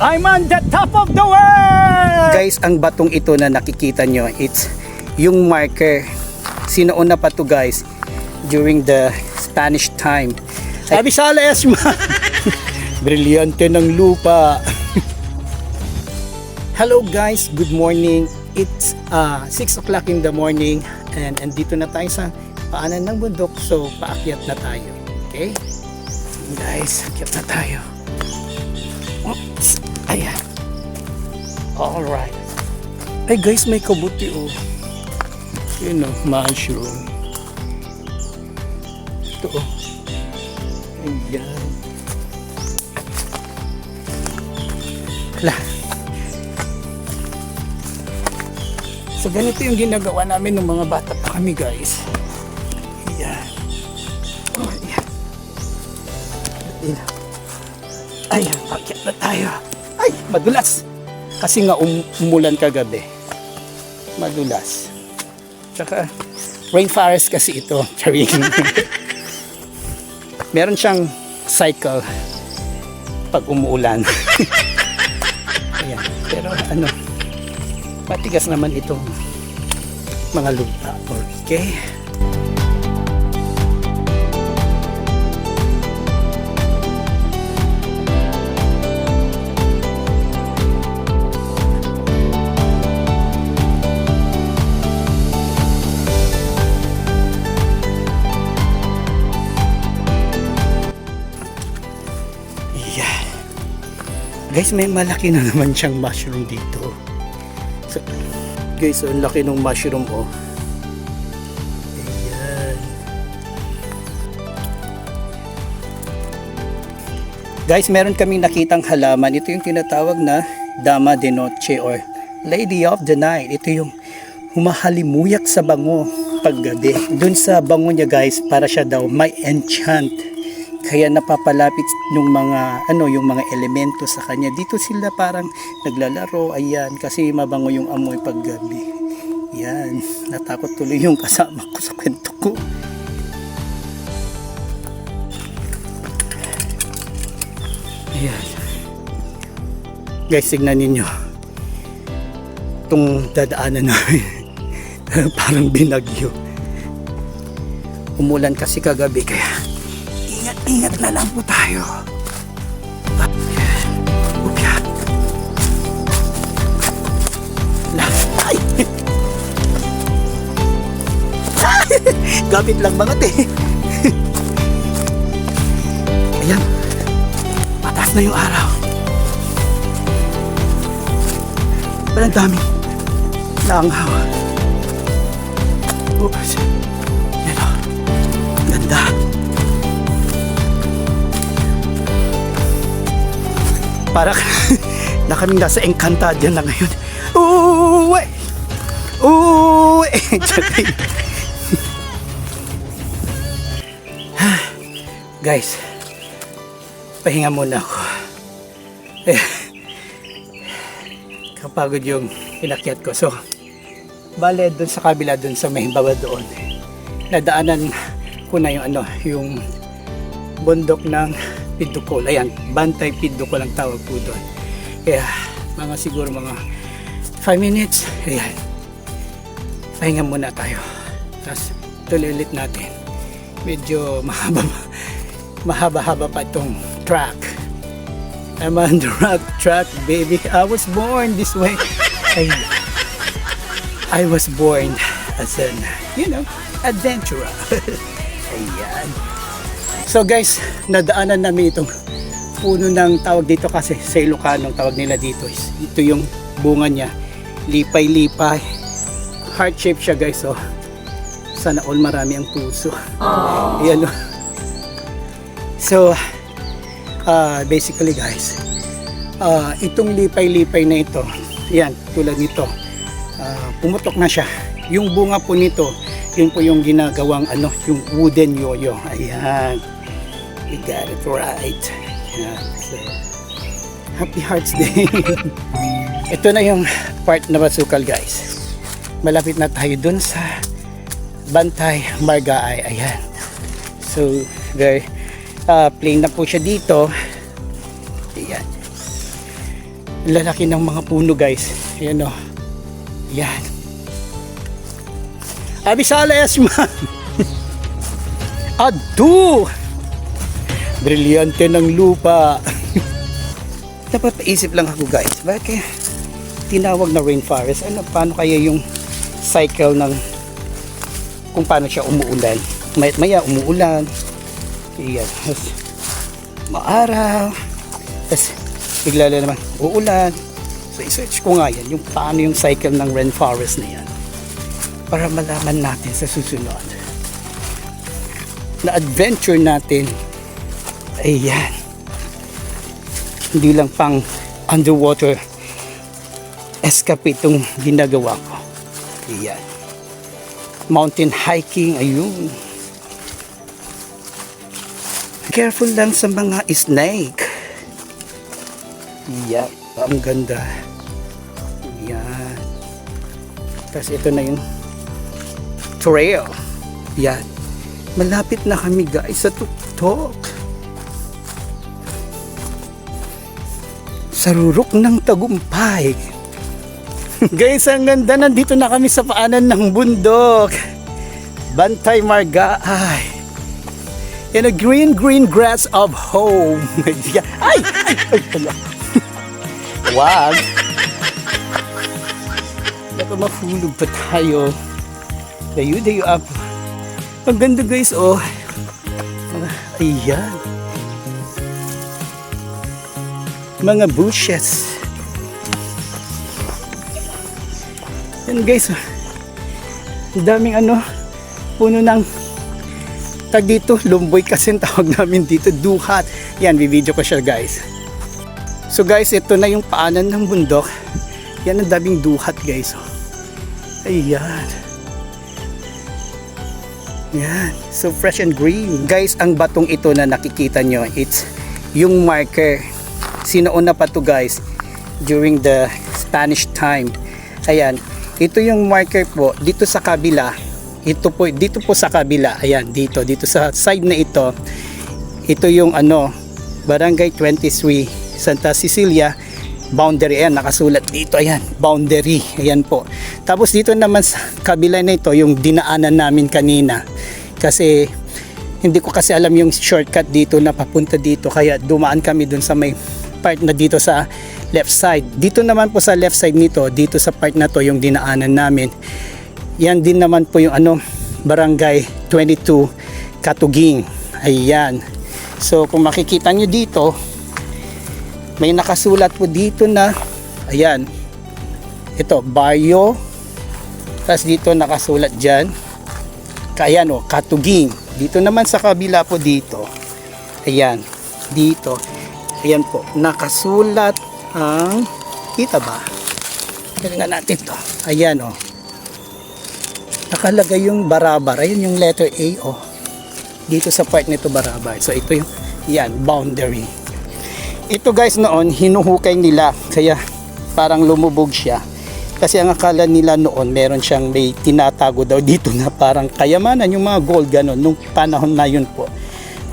I'm on the top of the world! Guys, ang batong ito na nakikita nyo, it's yung marker. Sinauna pa to guys during the Spanish time. Sabi sa Lesma, brilyante ng lupa. Hello guys, good morning. It's 6 o'clock in the morning and andito na tayo sa paanan ng bundok. So paakyat na tayo. Okay? Guys, akyat na tayo. Oops. Ayan. Alright. Ay guys, may kabuti oh. Yun oh, mushroom. Ito oh. Ayan. Hala. So ganito yung ginagawa namin ng mga bata pa kami guys. Ayan. Oh, ayan. Ayan. Ayan, pakyat na tayo. Ay, madulas. Kasi nga umulan kagabi. Madulas. Tsaka, rainforest kasi ito. Charing. Meron siyang cycle pag umuulan. Ayan. Pero ano, matigas naman itong mga lupa. Okay. Guys, may malaki na naman siyang mushroom dito. So, guys, so, ang laki ng mushroom oh. Ayan. Guys, meron kaming nakitang halaman. Ito yung tinatawag na Dama de Noche or Lady of the Night. Ito yung humahalimuyak sa bango paggabi. Dun sa bango niya guys, para siya daw may enchant. Kaya napapalapit yung mga yung mga elemento sa kanya. Dito sila parang naglalaro. Ayan, kasi mabango yung amoy paggabi. Yan, natakot tuloy yung kasama ko sa kwento ko. Ayan. Guys, tignan ninyo. Itong dadaanan namin. Parang binagyo. Umulan kasi kagabi kaya ingat na lang po tayo. Upya. Ay! Gabit lang mga te. Ayan. Patas na yung araw. Parang daming naanghaw. Oops. Yan o. Ganda. Para na kaming nasa Encantadia na ngayon. Uwe! Uwe! Guys, pahinga muna ako. Kapagod yung inakyat ko. So, bale dun sa kabila, dun sa may baba doon. Nadaanan ko na yung bundok ng Pidukol. Ayan, Bantay Pidukol ang tawag po doon. Kaya, siguro mga 5 minutes. Ayan. Pahinga muna tayo. Tapos, tuloy ulit natin. Medyo mahaba-haba pa itong track. I'm on the rock track, baby. I was born this way. I was born as an, adventurer. Ayan. So guys, nadaanan namin itong puno ng tawag dito kasi sa Ilocano tawag nila dito is ito yung bunga niya, lipay-lipay, heart shape siya guys. So sana all marami ang puso. Ayan. So basically guys, itong lipay-lipay na ito, yan tulad nito, pumutok na siya. Yung bunga po nito, yun po yung ginagawang yung wooden yoyo. Ayan. You got it right. Yan. So, Happy Hearts Day. Ito na yung part na Basukal guys. Malapit na tayo dun sa Bantay Margaay. Ayan. So, very plain na po siya dito. Ayan. lalaki ng mga puno guys. Ayan o. Yan. Abisales man. Adu. Brilyante ng lupa. Napapaisip lang ako guys. Bakit tinawag na rainforest? Ano, paano kaya yung cycle ng kung paano siya umuulan? Maya umuulan. Ayan. Maaraw. Tapos bigla na naman uulan. So i-search ko nga yan yung paano yung cycle ng rainforest na yan para malaman natin sa susunod na adventure natin. Ayan, hindi lang pang underwater escape itong ginagawa ko. Ayan, mountain hiking. Ayun, careful lang sa mga snake. Yan, ang ganda. Yan. Tapos ito na yung trail. Yan. Malapit na kami guys sa tuktok. Sa rurok ng tagumpay. Guys, ang ganda. Nandito na kami sa paanan ng bundok. Bantay Margaay. In a green grass of home. Ay! Wag. Baka mahulog pa tayo. Dayo up. Ang ganda guys, oh. Ayan. Mga bushes. Yan guys. Ang daming puno ng tag dito. Lumboy kasi ang tawag namin dito. Duhat. Yan, bibidyo ko siya guys. So guys, ito na yung paanan ng bundok. Yan ang daming duhat guys. Ayan. Yan. So fresh and green. Guys, ang batong ito na nakikita nyo, it's yung marker. Sinauna pa to guys during the Spanish time. Ayan. Ito yung marker po dito sa kabila. Ito po, dito po sa kabila. Ayan, dito sa side na ito. Ito yung Barangay 23 Santa Cecilia boundary. Ayan, nakasulat dito. Ayan, boundary. Ayan po. Tapos dito naman sa kabila na ito, yung dinaanan namin kanina. Kasi hindi ko kasi alam yung shortcut dito na papunta dito. Kaya dumaan kami dun sa may part na dito sa left side. Dito naman po sa left side nito, dito sa part na to yung dinaanan namin. Yan din naman po yung Barangay 22 Katuging. Ayan. So kung makikita nyo dito, may nakasulat po dito na, ayan, ito, Barrio. Tapos dito nakasulat dyan, ayan o, Katuging. Dito naman sa kabila po dito, ayan, dito, ayan po, nakasulat ang, kita ba? Tingnan natin to. Ayan o, nakalagay yung Barabar. Ayan yung letter A o, dito sa part nito Barabar. So ito yung, yan, boundary. Ito guys noon, hinuhukay nila. Kaya parang lumubog siya. Kasi ang akala nila noon, meron siyang may tinatago daw dito na parang kayamanan, yung mga gold ganon. Nung panahon na yun po,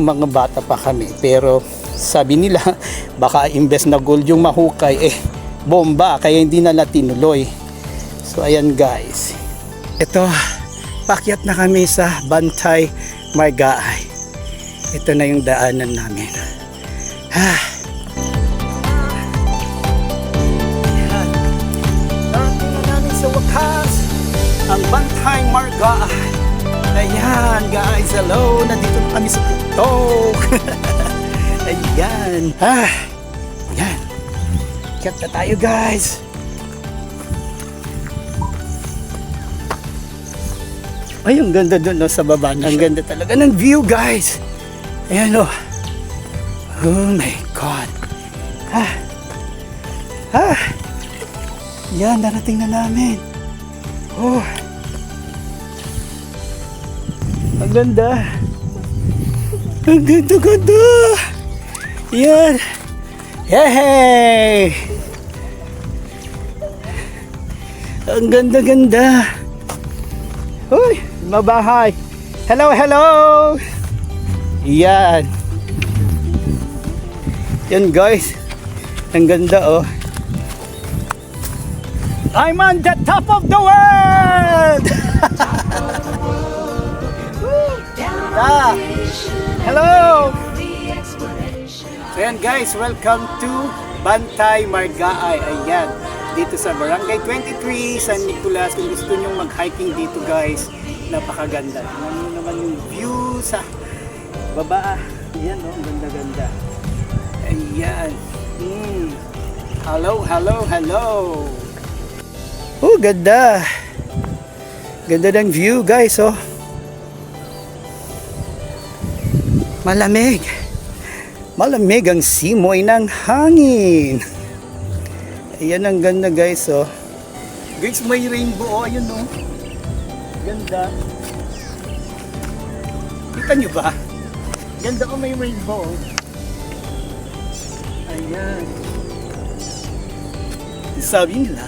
yung mga bata pa kami. Pero sabi nila, baka imbes na gold yung mahukay, bomba. Kaya hindi na tinuloy. So ayan guys. Ito, pakyat na kami sa Bantay Margaay. Ito na yung daanan namin. Narating na namin sa wakas ang Bantay Margaay. Ayan guys, hello. Nandito na kami sa tuktok. Ayan. Ayan. Pakyat na tayo guys. Ay, ang ganda doon sa baba. Ang ganda talaga ng view guys. Ayan o. Oh my God. Yan, narating na namin. Oh. Ang ganda. Ang ganda. Yan. Yay! Ang ganda. Uy, mabahay. Hello. Yan. Yan guys. Ang ganda oh. I'm on the top of the world! Hello! So yan guys, welcome to Bantay Margaay. Ayan, dito sa Barangay 23, San Nicolas. Kung gusto nyo mag-hiking dito guys, napakaganda. Tingnan nyo naman yung view sa baba. Ayan o, ganda-ganda. Ayan. Hello, hello, hello. Oh, ganda. Ganda ng view guys, oh. Malamig. Malamig ang simoy ng hangin. Ayan ang ganda guys, oh. Guys, may rainbow, oh. Ayun, oh. Ganda. Kita nyo ba? Ganda, oh, may rainbow, oh. Ayan. Sabi nila,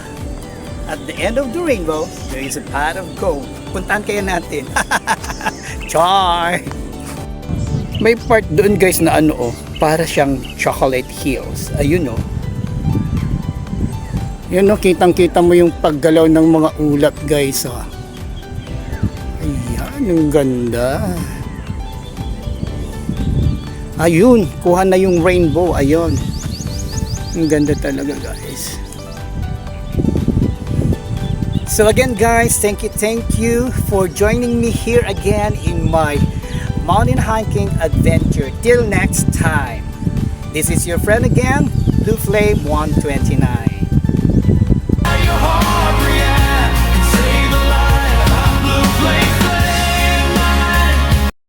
at the end of the rainbow, there is a pot of gold. Puntahan kaya natin. Char! May part doon guys na ano, oh, para siyang chocolate hills. Ayun, oh. Yun, oh, kitang-kita mo yung paggalaw ng mga ulap guys, oh. Ayan, ang ganda. Ayun, kuha na yung rainbow. Ayun. Ang ganda talaga guys. So again guys, thank you for joining me here again in my mountain hiking adventure. Till next time, this is your friend again, Blue Flame 129.